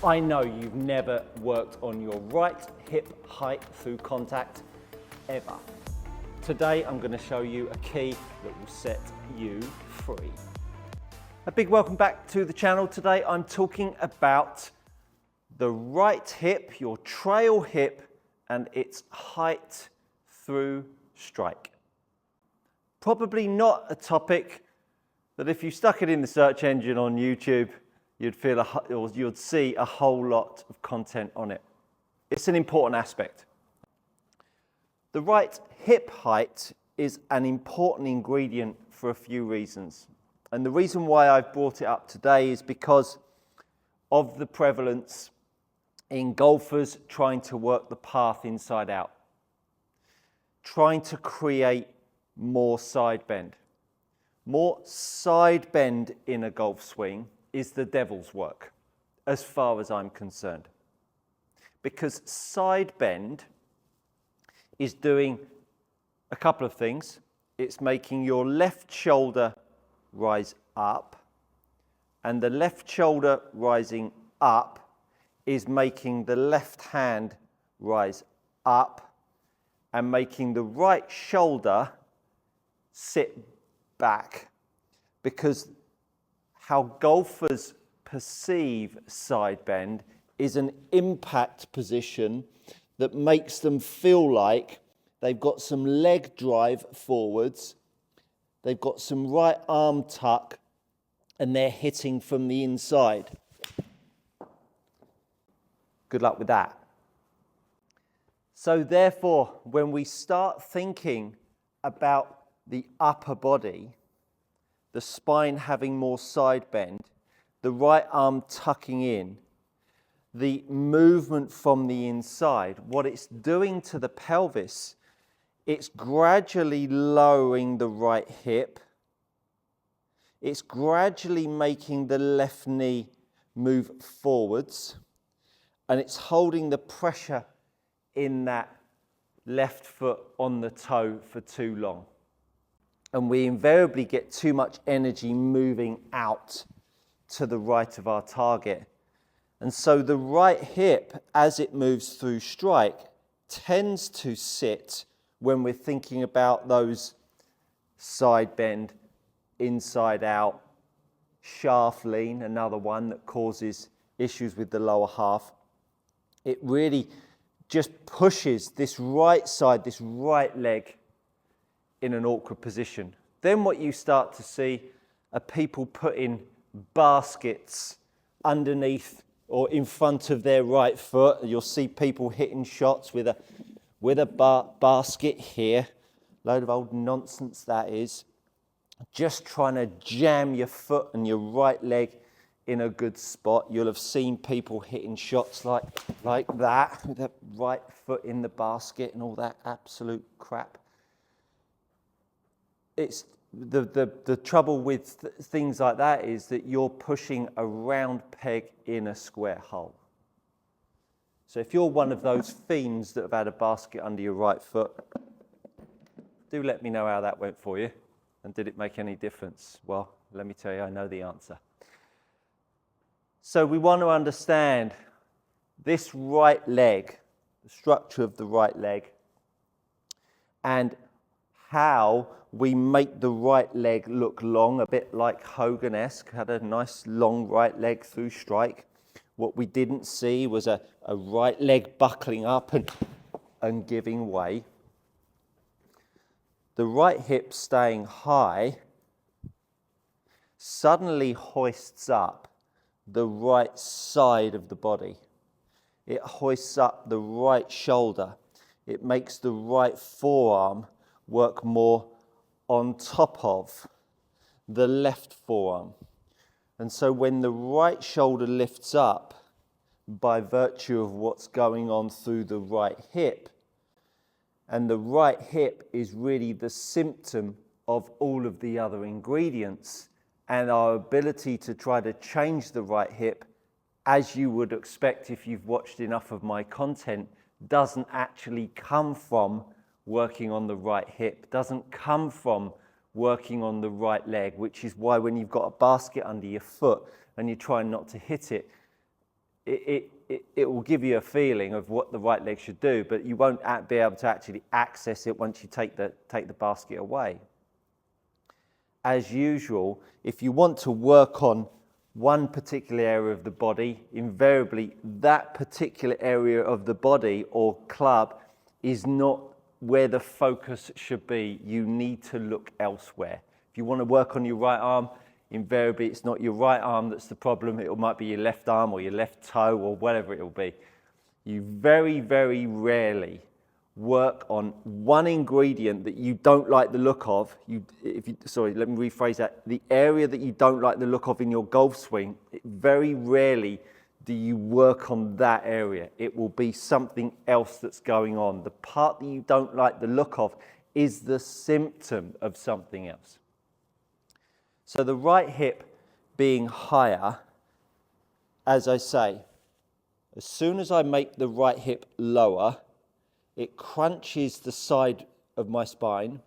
I know you've never worked on your right hip height through contact ever. Today I'm going to show you a key that will set you free. A big welcome back to the channel. Today I'm talking about the right hip, your trail hip, and its height through strike. Probably not a topic that if you stuck it in the search engine on YouTube, you'd see a whole lot of content on it. It's an important aspect. The right hip height is an important ingredient for a few reasons. And the reason why I've brought it up today is because of the prevalence in golfers trying to work the path inside out, trying to create more side bend. More side bend in a golf swing is the devil's work, as far as I'm concerned. Because side bend is doing a couple of things. It's making your left shoulder rise up, and the left shoulder rising up is making the left hand rise up and making the right shoulder sit back, because how golfers perceive side bend is an impact position that makes them feel like they've got some leg drive forwards, they've got some right arm tuck, and they're hitting from the inside. Good luck with that. So therefore, when we start thinking about the upper body, the spine having more side bend, the right arm tucking in, the movement from the inside, what it's doing to the pelvis, it's gradually lowering the right hip. It's gradually making the left knee move forwards, and it's holding the pressure in that left foot on the toe for too long. And we invariably get too much energy moving out to the right of our target. And so the right hip, as it moves through strike, tends to sit when we're thinking about those side bend, inside out, shaft lean, another one that causes issues with the lower half. It really just pushes this right side, this right leg, in an awkward position. Then what you start to see are people putting baskets underneath or in front of their right foot. You'll see people hitting shots with a basket here. Load of old nonsense that is. Just trying to jam your foot and your right leg in a good spot. You'll have seen people hitting shots like that, with the right foot in the basket and all that absolute crap. It's the trouble with things like that is that you're pushing a round peg in a square hole. So if you're one of those fiends that have had a basket under your right foot, do let me know how that went for you. And did it make any difference? Well, let me tell you, I know the answer. So we want to understand this right leg, the structure of the right leg, and how we make the right leg look long, a bit like Hogan-esque, had a nice long right leg through strike. What we didn't see was a right leg buckling up and giving way. The right hip staying high suddenly hoists up the right side of the body. It hoists up the right shoulder. It makes the right forearm work more on top of the left forearm. And so when the right shoulder lifts up by virtue of what's going on through the right hip, and the right hip is really the symptom of all of the other ingredients, and our ability to try to change the right hip, as you would expect if you've watched enough of my content, doesn't actually come from working on the right hip, doesn't come from working on the right leg, which is why when you've got a basket under your foot and you're trying not to hit it, it will give you a feeling of what the right leg should do, but you won't be able to actually access it once you take the basket away. As usual, if you want to work on one particular area of the body, invariably that particular area of the body or club is not where the focus should be. You need to look elsewhere. If you want to work on your right arm, invariably it's not your right arm that's the problem. It might be your left arm or your left toe or whatever it will be. You very, very rarely work on one ingredient that you don't like the look of. Sorry, let me rephrase that. The area that you don't like the look of in your golf swing, very rarely do you work on that area. It will be something else that's going on. The part that you don't like the look of is the symptom of something else. So the right hip being higher, as I say, as soon as I make the right hip lower, it crunches the side of my spine,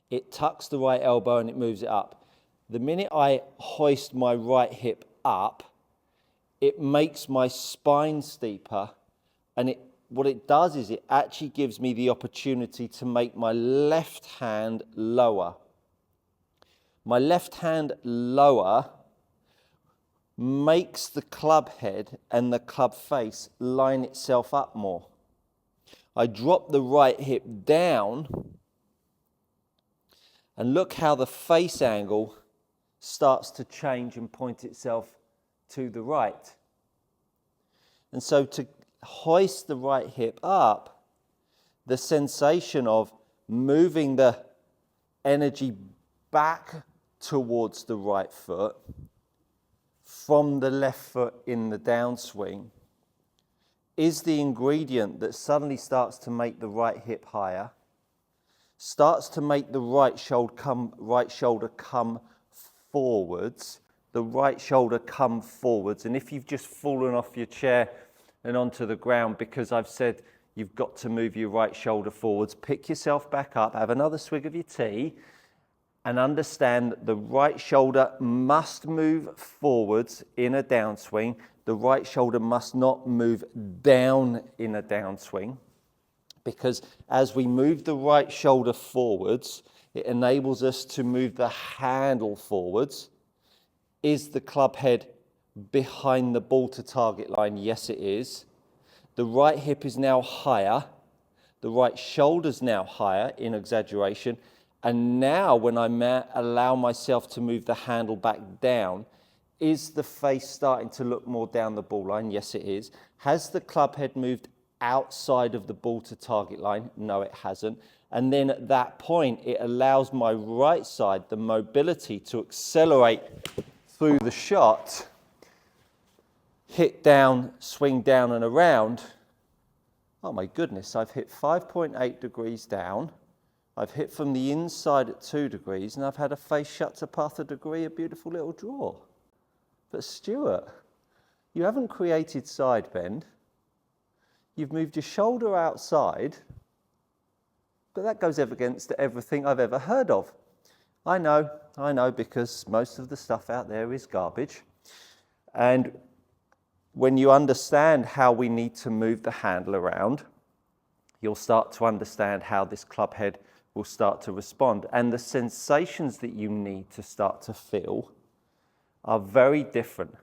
it tucks the right elbow and it moves it up. The minute I hoist my right hip up, it makes my spine steeper, and what it does is it actually gives me the opportunity to make my left hand lower. My left hand lower makes the club head and the club face line itself up more. I drop the right hip down, and look how the face angle starts to change and point itself to the right. And so to hoist the right hip up, the sensation of moving the energy back towards the right foot from the left foot in the downswing is the ingredient that suddenly starts to make the right hip higher, starts to make the right shoulder come forwards, the right shoulder come forwards. And if you've just fallen off your chair and onto the ground because I've said you've got to move your right shoulder forwards, pick yourself back up, have another swig of your tea, and understand that the right shoulder must move forwards in a downswing. The right shoulder must not move down in a downswing, because as we move the right shoulder forwards, it enables us to move the handle forwards. Is the club head behind the ball to target line? Yes, it is. The right hip is now higher. The right shoulder's now higher, in exaggeration. And now when I allow myself to move the handle back down, is the face starting to look more down the ball line? Yes, it is. Has the club head moved outside of the ball to target line? No, it hasn't. And then at that point, it allows my right side the mobility to accelerate through the shot, hit down, swing down and around. Oh my goodness, I've hit 5.8 degrees down. I've hit from the inside at 2 degrees, and I've had a face shut to path a degree, a beautiful little draw. But Stuart, you haven't created side bend. You've moved your shoulder outside, but that goes against everything I've ever heard of. I know, because most of the stuff out there is garbage. And when you understand how we need to move the handle around, you'll start to understand how this club head will start to respond. And the sensations that you need to start to feel are very different,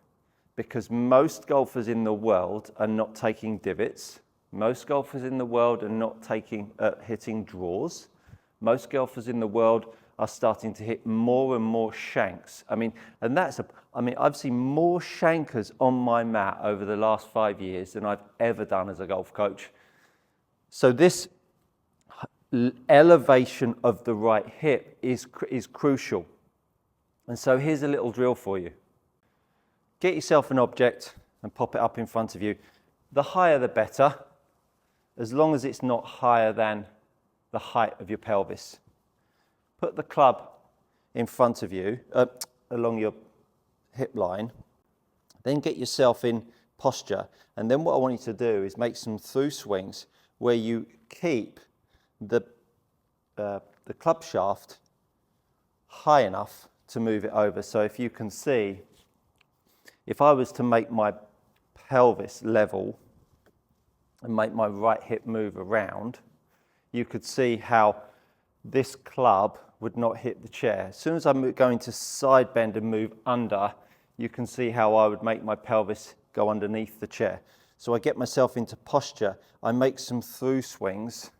because most golfers in the world are not taking divots. Most golfers in the world are not hitting draws. Most golfers in the world are starting to hit more and more shanks. I've seen more shankers on my mat over the last 5 years than I've ever done as a golf coach. So this elevation of the right hip is crucial. And so here's a little drill for you. Get yourself an object and pop it up in front of you. The higher the better, as long as it's not higher than the height of your pelvis. Put the club in front of you, along your hip line. Then get yourself in posture. And then what I want you to do is make some through swings where you keep the club shaft high enough to move it over. So if you can see, if I was to make my pelvis level and make my right hip move around, you could see how this club would not hit the chair. As soon as I go into side bend and move under, you can see how I would make my pelvis go underneath the chair. So I get myself into posture, I make some through swings,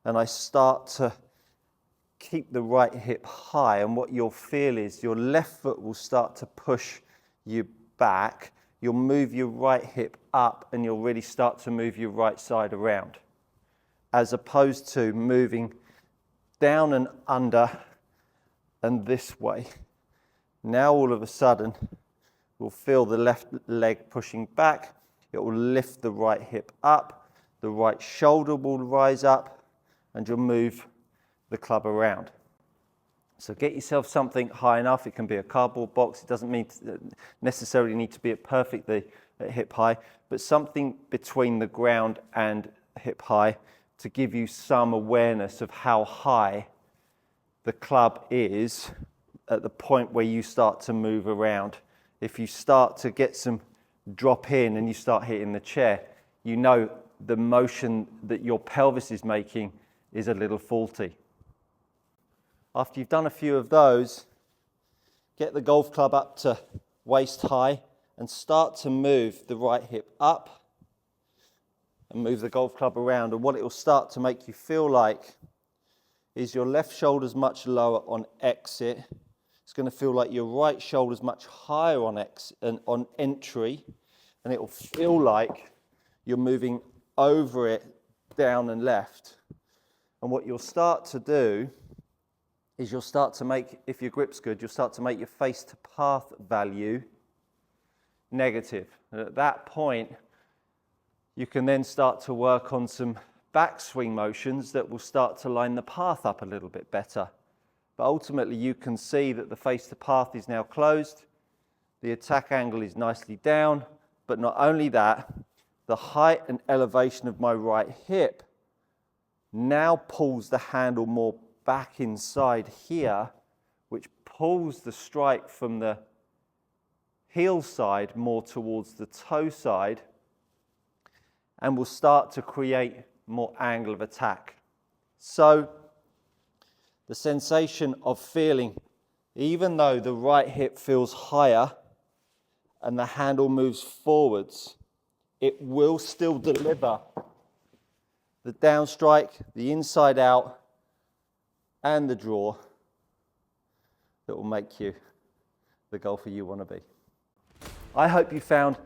and I start to keep the right hip high, and what you'll feel is your left foot will start to push you back, you'll move your right hip up, and you'll really start to move your right side around, as opposed to moving down and under and this way. Now all of a sudden, we'll feel the left leg pushing back, it will lift the right hip up, the right shoulder will rise up, and you'll move the club around. So get yourself something high enough. It can be a cardboard box. It doesn't necessarily need to be at perfectly at hip high, but something between the ground and hip high to give you some awareness of how high the club is at the point where you start to move around. If you start to get some drop in and you start hitting the chair, you know the motion that your pelvis is making is a little faulty. After you've done a few of those, get the golf club up to waist high and start to move the right hip up and move the golf club around. And what it will start to make you feel like is your left shoulder's much lower on exit. It's going to feel like your right shoulder's much higher on exit and on entry, and it will feel like you're moving over it down and left. And what you'll start to do is you'll start to make, if your grip's good, you'll start to make your face to path value negative. And at that point, you can then start to work on some backswing motions that will start to line the path up a little bit better. But ultimately, you can see that the face to path is now closed. The attack angle is nicely down. But not only that, the height and elevation of my right hip now pulls the handle more back inside here, which pulls the strike from the heel side more towards the toe side, and will start to create more angle of attack. So the sensation of feeling, even though the right hip feels higher and the handle moves forwards, it will still deliver the down strike, the inside out, and the draw that will make you the golfer you want to be. I hope you found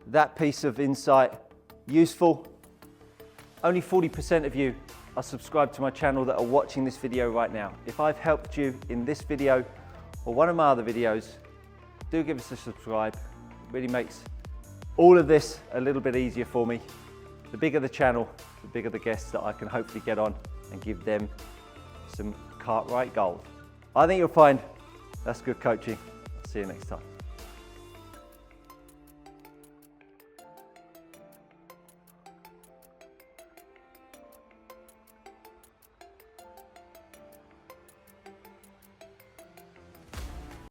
that piece of insight useful. Only 40% of you are subscribed to my channel that are watching this video right now. If I've helped you in this video or one of my other videos, do give us a subscribe. It really makes all of this a little bit easier for me. The bigger the channel, the bigger the guests that I can hopefully get on and give them some Cartwright gold. I think you'll find that's good coaching. See you next time.